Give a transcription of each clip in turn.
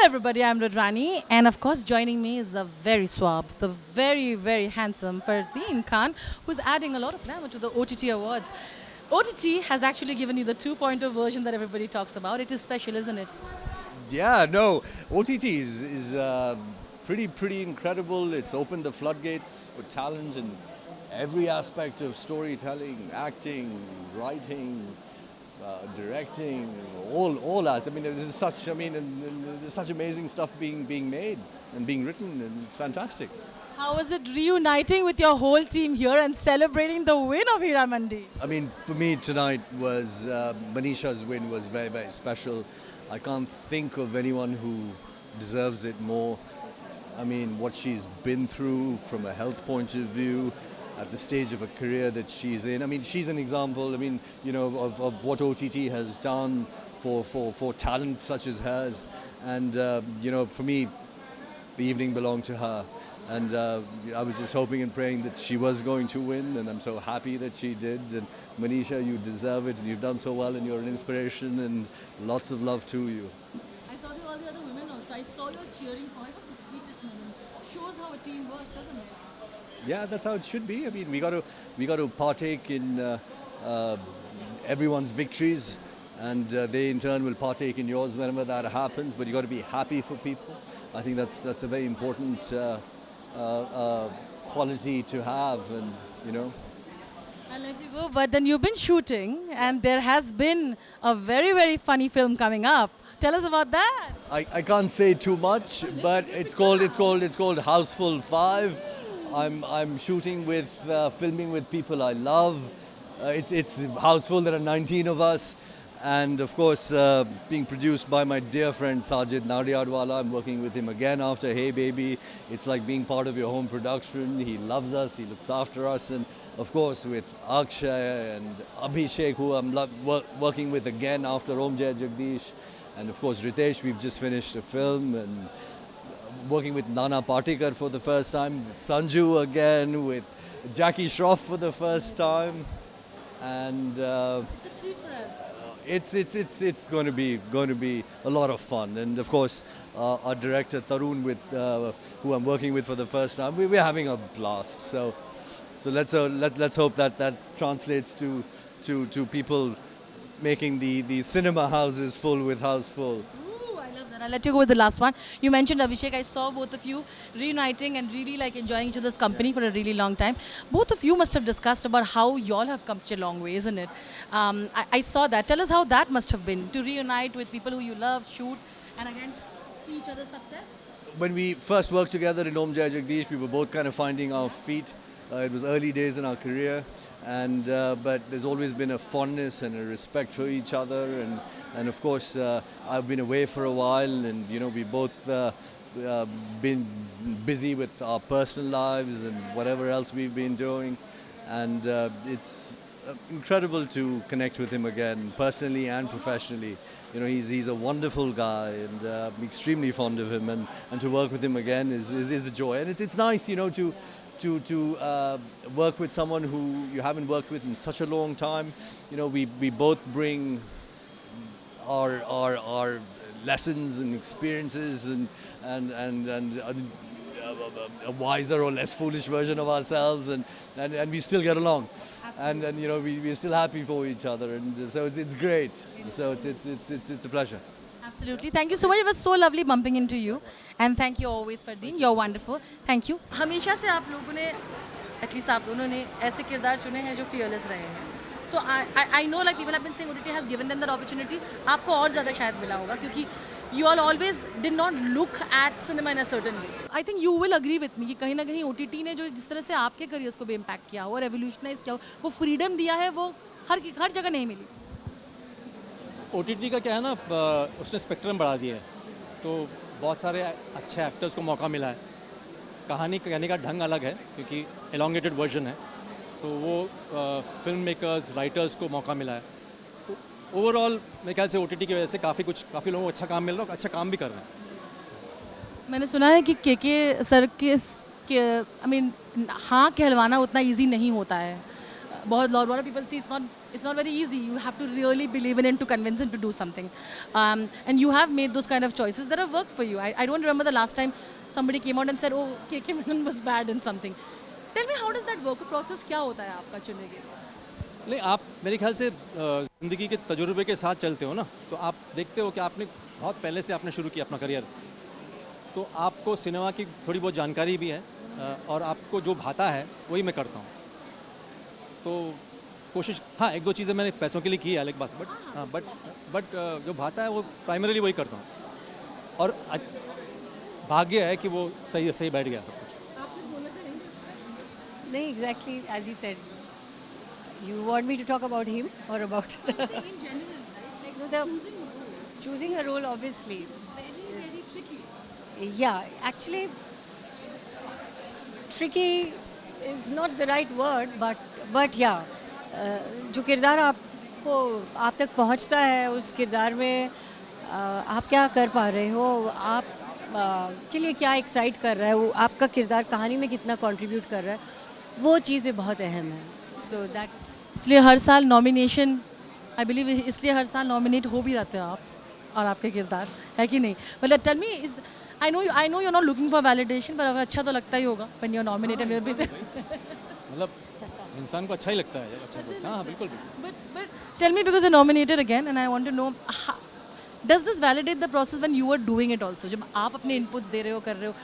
everybody, I'm Rudrani, and of course, joining me is the very suave, the very, very handsome Fardeen Khan, who's adding a lot of glamour to the OTT awards. OTT has actually given you the 2.0 version that everybody talks about. It is special, isn't it? Yeah, no, OTT is pretty incredible. It's opened the floodgates for talent in every aspect of storytelling, acting, writing, directing, all that. I mean, there's such amazing stuff being made and being written, and it's fantastic. How was it reuniting with your whole team here and celebrating the win of Hiramandi? I mean, for me tonight was Manisha's win was very special. I can't think of anyone who deserves it more. I mean, what she's been through from a health point of view, at the stage of a career that she's in. I mean, she's an example, I mean, you know, of what OTT has done for talent such as hers. And, you know, for me, the evening belonged to her. And I was just hoping and praying that she was going to win, and I'm so happy that she did. And Manisha, you deserve it, and you've done so well, and you're an inspiration, and lots of love to you. I saw all the other women also. I saw your cheering for it. It was the sweetest moment. Shows how a team works, doesn't it? Yeah, that's how it should be. I mean, we got to partake in everyone's victories, and they in turn will partake in yours whenever that happens. But you got to be happy for people. I think that's a very important quality to have, and you know. I'll let you go, but then you've been shooting, and there has been a very, very funny film coming up. Tell us about that. I can't say too much, but it's called Houseful 5. I'm shooting with filming with people I love. It's Houseful. There are 19 of us, and of course being produced by my dear friend Sajid Nadiadwala. I'm working with him again after Hey Baby. It's like being part of your home production. He loves us. He looks after us, and of course with Akshay and Abhishek, who I'm working with again after Om Jai Jagdish, and of course Ritesh. We've just finished a film, and working with Nana Patekar for the first time, with Sanju again, with Jackie Shroff for the first time, and It's a treat for us. it's going to be a lot of fun. And of course, our director Tarun, with who I'm working with for the first time, we're having a blast. So let's hope that translates to people making the cinema houses full with Houseful. Ooh, I love that. I'll let you go with the last one. You mentioned Abhishek. I saw both of you reuniting and really like enjoying each other's company for a really long time. Both of you must have discussed about how y'all have come such a long way, isn't it? I saw that. Tell us how that must have been to reunite with people who you love, shoot, and again see each other's success. When we first worked together in Om Jai Jagdish, we were both kind of finding our feet. It was early days in our career, and but there's always been a fondness and a respect for each other, and of course I've been away for a while, and you know we both been busy with our personal lives and whatever else we've been doing, and it's incredible to connect with him again, personally and professionally. You know, he's a wonderful guy, and I'm extremely fond of him, and to work with him again is a joy, and it's nice, you know, to work with someone who you haven't worked with in such a long time. You know, we both bring our lessons and experiences and a wiser or less foolish version of ourselves, and we still get along, and you know we're still happy for each other, and so it's great. So it's a pleasure. Absolutely. Thank you so much. It was so lovely bumping into you. And thank you always, Fardeen. You're wonderful. Thank you. हमेशा से आप लोगों ने, at least आप दोनों ने ऐसे किरदार चुने हैं जो fearless रहे हैं. So I know like people have been saying OTT has given them that opportunity. आपको और ज़्यादा शायद मिला होगा क्योंकि you all always did not look at cinema in a certain way. I think you will agree with me कि कहीं ना कहीं OTT ने जो जिस तरह से आपके careers को भी impact किया हो, revolutionize किया हो, वो freedom दिया है, वो हर जगह नहीं मिली. OTT का क्या है ना, उसने स्पेक्ट्रम बढ़ा दिया है, तो बहुत सारे अच्छे एक्टर्स को मौका मिला है. कहानी कहने का ढंग अलग है क्योंकि एलोंगेटेड वर्जन है, तो वो फिल्म मेकर्स राइटर्स को मौका मिला है. तो ओवरऑल मेरे ख्याल से OTT की वजह से काफ़ी लोगों को अच्छा काम मिल रहा है, अच्छा काम भी कर रहे हैं. मैंने सुना है कि के सर के आई मीन हाँ कहलवाना उतना इजी नहीं होता है. बहुत lot of people see it's not very easy. You have to really believe in it to convince him to do something. And you have made those kind of choices that have worked for you. I don't remember the last time somebody came out and said, oh, KK Menon was bad in something. Tell me, how does that work? Process क्या होता है आपका चुनने के लिए? नहीं, आप मेरे ख्याल से ज़िंदगी के तजुर्बे के साथ चलते हो ना, तो आप देखते हो कि आपने बहुत पहले से आपने शुरू किया अपना करियर, तो आपको सिनेमा की थोड़ी बहुत जानकारी भी है, और आपको जो भाता है वही मैं करता हूँ. तो कोशिश, हाँ, एक दो चीज़ें मैंने पैसों के लिए की है अलग बात, बट जो भाता है वो प्राइमरीली वही करता हूँ, और भाग्य है कि वो सही बैठ गया सब कुछ. आप कुछ बोलना चाहेंगे? नहीं, exactly as he said. You want me to talk about him or about the In general, right? Like the choosing a role, obviously. very tricky. Yeah, actually, tricky is not the right word, but yeah, जो किरदार आप तक पहुंचता है, उस किरदार में आप क्या कर पा रहे हो, आप के लिए क्या एक्साइट कर रहा है, वो आपका किरदार कहानी में कितना कंट्रीब्यूट कर रहा है, वो चीज़ें बहुत अहम है. सो दैट इसलिए हर साल नॉमिनेशन, आई बिलीव इसलिए हर साल नॉमिनेट हो भी रहते हो आप और आपके किरदार, है कि नहीं? मतलब tell me, is I know you are not looking for validation, पर अच्छा तो लगता ही होगा when you are nominated will be मतलब इंसान को अच्छा ही लगता है जब अच्छा बोलता है. हाँ, बिल्कुल बिल्कुल. but tell me, because you're nominated again and I want to know, does this validate the process when you are doing it also? जब आप अपने inputs दे रहे हो, कर रहे हो,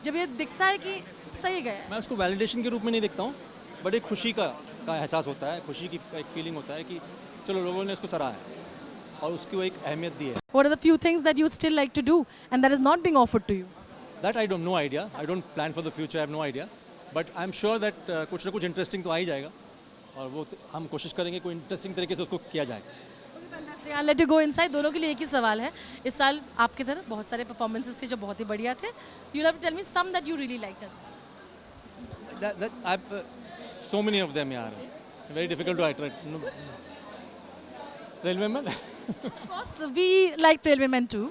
जब ये दिखता है कि सही गया, मैं उसको वैलिडेशन के रूप में नहीं देखता हूँ, बट एक खुशी का एहसास होता है, खुशी की एक फीलिंग होता है कि चलो लोगों ने इसको सराहा है और उसकी वो एक अहमियत दी है. what are the few things that you still like to do and that is not being offered to you? That I don't know idea, I don't plan for the future, I have no idea, but I am sure that कुछ ना कुछ interesting तो आ ही जाएगा, और वो हम कोशिश करेंगे कोई इंटरेस्टिंग तरीके से उसको किया जाए. I'll let you go inside. दोनों के लिए एक ही सवाल है. इस साल आपकी तरफ बहुत सारे परफॉर्मेंसेस थे जो बहुत ही बढ़िया थे. You'll have to tell me some that you really liked as well. So many of them, yaar. Very difficult to iterate. No. Railwayman? Of course, we liked Railwayman too.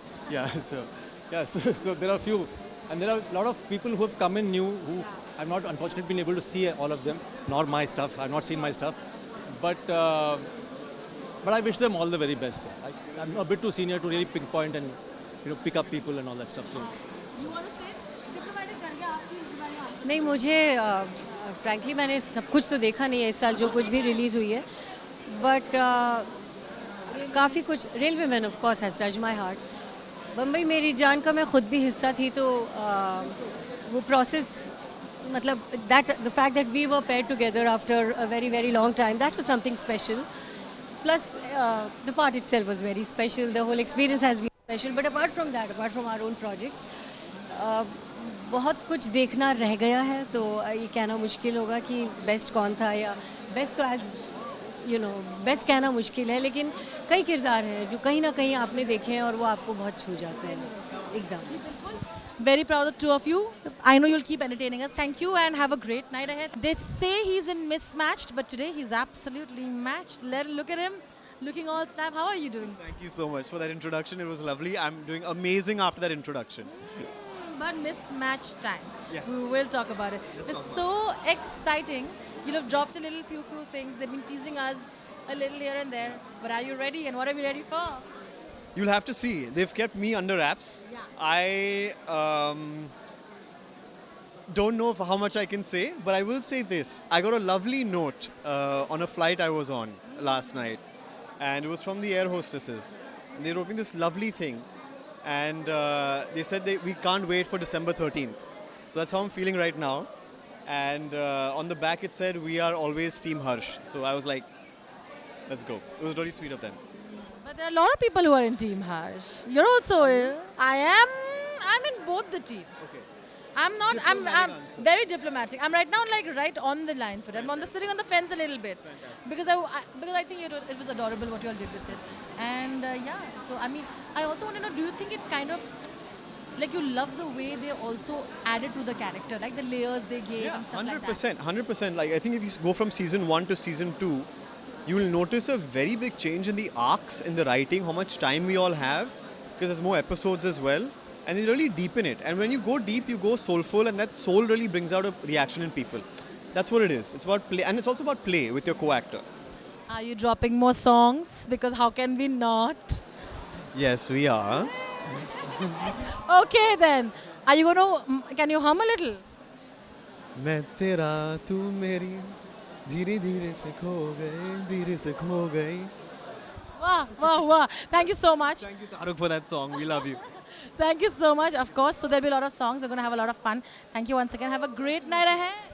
So there are few, and there are a lot of people who have come in new, who I've not unfortunately been able to see all of them, nor my stuff. I've not seen my stuff, but I wish them all the very best. I'm a bit too senior to really pinpoint and pick up people and all that stuff. So You want to say diplomatic करके आपकी बारे में नहीं, मुझे frankly मैंने सब कुछ तो देखा नहीं है इस साल जो कुछ भी रिलीज़ हुई है, बट काफ़ी कुछ. Railway man of course has touch my heart. Bombay मेरी जान का मैं खुद भी हिस्सा थी, तो वो प्रोसेस, मतलब that the fact that we were paired together after a very very long time, that was something special. Plus, the part itself was very special. The whole experience has been special. But apart from that, apart from our own projects, बहुत कुछ देखना रह गया है. तो ये कहना मुश्किल होगा कि बेस्ट कौन था, या बेस्ट तो एज बेस्ट कहना मुश्किल है. लेकिन कई किरदार हैं जो कहीं ना कहीं आपने देखे हैं और वो आपको बहुत छू जाते हैं एकदम. Very proud of the two of you. I know you'll keep entertaining us. Thank you and have a great night ahead. They say he's in mismatched, but today he's absolutely matched. Look at him, looking all snap. How are you doing? Thank you so much for that introduction. It was lovely. I'm doing amazing after that introduction. But mismatched time. Yes. We will talk about it. It's so exciting. You'll have dropped a few things. They've been teasing us a little here and there. But are you ready? And what are we ready for? You'll have to see. They've kept me under wraps. Yeah. I don't know how much I can say, but I will say this. I got a lovely note on a flight I was on last night, and it was from the air hostesses. And they wrote me this lovely thing, and they said we can't wait for December 13th. So that's how I'm feeling right now. And on the back it said, "We are always Team Harsh." So I was like, let's go. It was really sweet of them. But there are a lot of people who are in Team Harsh. You're also. I'm in both the teams. Okay. I'm not. I'm Diplomatic answer. very diplomatic. I'm right now right on the line for it. I'm sitting on the fence a little bit. Because I think it was adorable what you all did with it. And yeah. So I mean, I also want to know. Do you think it kind of like you love the way they also added to the character, like the layers they gave and stuff like that? 100%. 100%. Like, I think if you go from season 1 to season 2, you will notice a very big change in the arcs, in the writing, how much time we all have, because there's more episodes as well, and they really deepen it. And when you go deep, you go soulful, and that soul really brings out a reaction in people. That's what it is. It's about play, and it's also about play with your co-actor. Are you dropping more songs? Because how can we not? Yes, we are. Okay then. Are you going to, can you hum a little? मैं तेरा तू मेरी धीरे धीरे से खो गए धीरे से खो गई. Wow, wow, wow. Thank you so much. Thank you, Taruk, for that song. We love you. Thank you so much. Of course, so there'll be a lot of songs. We're going to have a lot of fun. Thank you once again. Have a great night ahead.